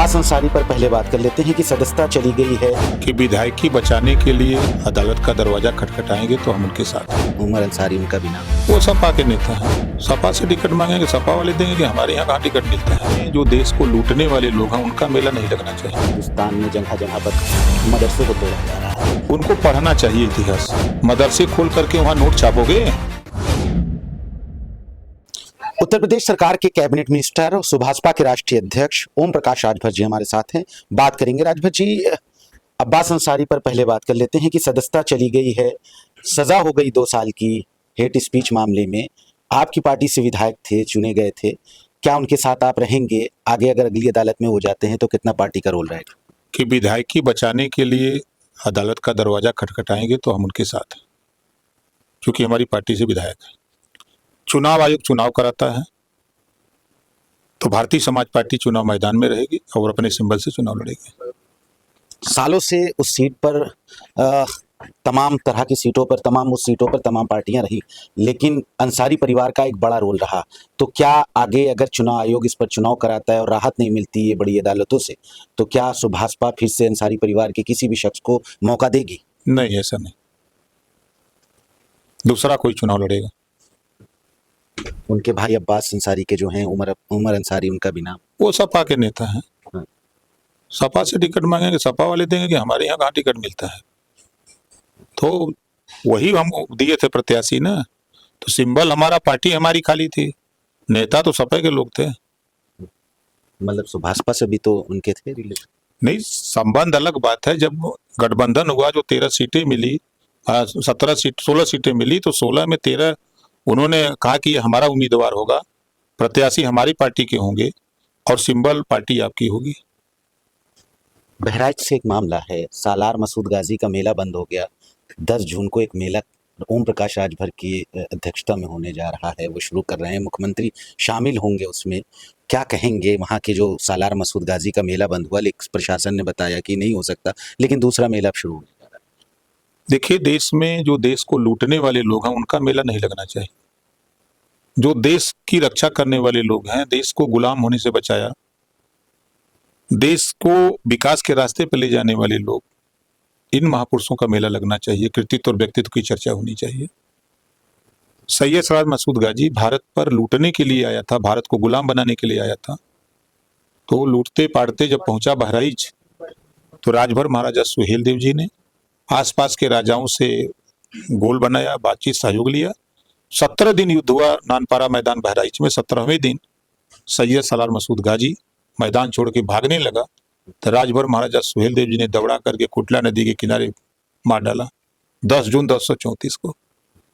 अब्बास अंसारी पर पहले बात कर लेते हैं कि सदस्यता चली गई है कि विधायकी बचाने के लिए अदालत का दरवाजा खटखटाएंगे तो हम उनके साथ हैं। उमर अंसारी उनका भी नाम। वो सपा के नेता हैं, सपा से टिकट मांगेंगे, सपा वाले देंगे कि हमारे यहाँ कहाँ टिकट मिलता है। जो देश को लूटने वाले लोग हैं उनका मेला नहीं लगना चाहिए। हिंदुस्तान में जगह जगह पर मदरसों को तोड़ा जा रहा है। उनको पढ़ना चाहिए इतिहास। मदरसे खोल करके वहाँ नोट छापोगे। उत्तर प्रदेश सरकार के कैबिनेट मिनिस्टर और सुभाषपा के राष्ट्रीय अध्यक्ष ओम प्रकाश राजभर जी हमारे साथ हैं, बात करेंगे। राजभर जी, अब्बास अंसारी पर पहले बात कर लेते हैं कि सदस्यता चली गई है, सजा हो गई 2 साल की हेट स्पीच मामले में। आपकी पार्टी से विधायक थे, चुने गए थे, क्या उनके साथ आप रहेंगे आगे? अगर अगली अदालत में हो जाते हैं तो कितना पार्टी का रोल रहेगा? कि विधायकी बचाने के लिए अदालत का दरवाजा खटखटाएंगे तो हम उनके साथ हैं, क्योंकि हमारी पार्टी से विधायक है। चुनाव आयोग चुनाव कराता है तो भारतीय समाज पार्टी चुनाव मैदान में रहेगी और अपने सिंबल से चुनाव लड़ेगी। सालों से उस सीट पर तमाम तरह की सीटों पर तमाम पार्टियां रही, लेकिन अंसारी परिवार का एक बड़ा रोल रहा। तो क्या आगे अगर चुनाव आयोग इस पर चुनाव कराता है और राहत नहीं मिलती है बड़ी अदालतों से, तो क्या सुभाषपा फिर से अंसारी परिवार के किसी भी शख्स को मौका देगी? नहीं, ऐसा नहीं, दूसरा कोई चुनाव लड़ेगा। उनके भाई अब्बास अंसारी के जो हैं उमर अंसारी, उनका भी नाम। वो सपा के नेता हैं, हाँ। सपा से टिकट मांगेंगे, सपा वाले देंगे कि हमारे यहाँ कहाँ टिकट मिलता है। तो वही हम दिए थे प्रत्याशी ना, तो सिंबल हमारा पार्टी हमारी खाली थी, नेता तो सपा के लोग थे। मतलब सुभाषपा से भी तो उनके थे रिलेशन? नहीं, संबंध अलग बात है। जब गठबंधन हुआ, जो 13 सीटें मिली, 16 सीटें मिली, तो 16 में 13 उन्होंने कहा कि ये हमारा उम्मीदवार होगा, प्रत्याशी हमारी पार्टी के होंगे और सिंबल पार्टी आपकी होगी। बहराइच से एक मामला है, सालार मसूद गाजी का मेला बंद हो गया। 10 जून को एक मेला ओम प्रकाश राजभर की अध्यक्षता में होने जा रहा है, वो शुरू कर रहे हैं, मुख्यमंत्री शामिल होंगे उसमें। क्या कहेंगे? वहाँ के जो सालार मसूद गाजी का मेला बंद हुआ, लेकिन प्रशासन ने बताया कि नहीं हो सकता, लेकिन दूसरा मेला अब शुरू होने जा रहा है। देखिए, देश में जो देश को लूटने वाले लोग हैं उनका मेला नहीं लगना चाहिए। जो देश की रक्षा करने वाले लोग हैं, देश को गुलाम होने से बचाया, देश को विकास के रास्ते पर ले जाने वाले लोग, इन महापुरुषों का मेला लगना चाहिए। कृतित्व और व्यक्तित्व की चर्चा होनी चाहिए। सैयद सालार मसूद गाजी भारत पर लूटने के लिए आया था, भारत को गुलाम बनाने के लिए आया था। तो लूटते पाटते जब पहुंचा बहराइच, तो राजभर महाराजा सुहेल देव जी ने आसपास के राजाओं से गोल बनाया, बातचीत, सहयोग लिया। 17 दिन युद्ध हुआ नानपारा मैदान बहराइच में। 17वें दिन सैयद सालार मसूद गाजी मैदान छोड़ के भागने लगा, तो राजभर महाराजा सुहेल देव जी ने दौड़ा करके कुटला नदी के किनारे मार डाला 10 जून 1034 को।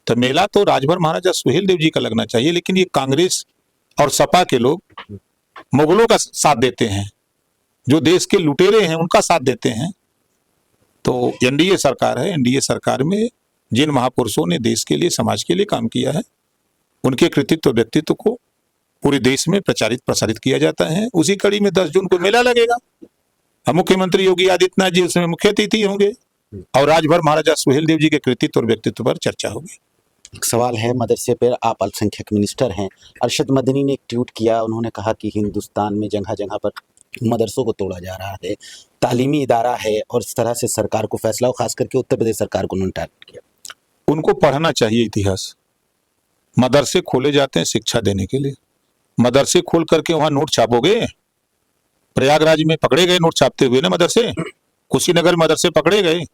तो मेला तो राजभर महाराजा सुहेल देव जी का लगना चाहिए, लेकिन ये कांग्रेस और सपा के लोग मुगलों का साथ देते हैं, जो देश के लुटेरे हैं उनका साथ देते हैं। तो एनडीए सरकार है, एनडीए सरकार में जिन महापुरुषों ने देश के लिए, समाज के लिए काम किया है, उनके कृतित्व व्यक्तित्व को पूरे देश में प्रसारित किया जाता है। उसी कड़ी में 10 जून को मेला लगेगा। मुख्यमंत्री योगी आदित्यनाथ जी उसमें मुख्य अतिथि होंगे और राजभर महाराजा सुहेल देव जी के कृतित्व और व्यक्तित्व पर चर्चा होगी। एक सवाल है मदरसे पर, आप अल्पसंख्यक मिनिस्टर हैं। अरशद मदनी ने एक ट्वीट किया, उन्होंने कहा कि हिंदुस्तान में जगह जगह पर मदरसों को तोड़ा जा रहा है, तालीमी इदारा है, और इस तरह से सरकार को फैसला, खास करके उत्तर प्रदेश सरकार को उन्होंने टारगेट किया। उनको पढ़ना चाहिए इतिहास। मदरसे खोले जाते हैं शिक्षा देने के लिए। मदरसे खोल करके वहां नोट छापोगे? प्रयागराज में पकड़े गए नोट छापते हुए ना मदरसे, कुशीनगर में मदरसे पकड़े गए।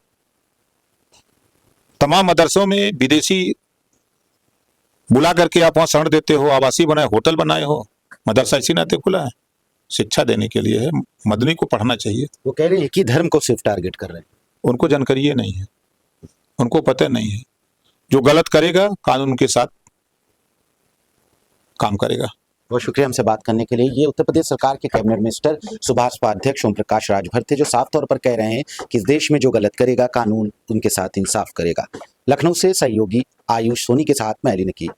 तमाम मदरसों में विदेशी बुला करके आप वहां शरण देते हो, आवासीय बनाए, होटल बनाए हो। मदरसा इसी नाते खुला है, शिक्षा देने के लिए है। मदनी को पढ़ना चाहिए। वो कह रहे हैं एक ही धर्म को सिर्फ टारगेट कर रहे हैं। उनको जानकारी नहीं है, उनको पता नहीं है। जो गलत करेगा कानून के साथ काम करेगा। बहुत शुक्रिया हमसे बात करने के लिए। ये उत्तर प्रदेश सरकार के कैबिनेट मिनिस्टर सुभाषपा अध्यक्ष ओम प्रकाश राजभर थे, जो साफ तौर पर कह रहे हैं कि इस देश में जो गलत करेगा कानून उनके साथ इंसाफ करेगा। लखनऊ से सहयोगी आयुष सोनी के साथ मैं अली नकीब।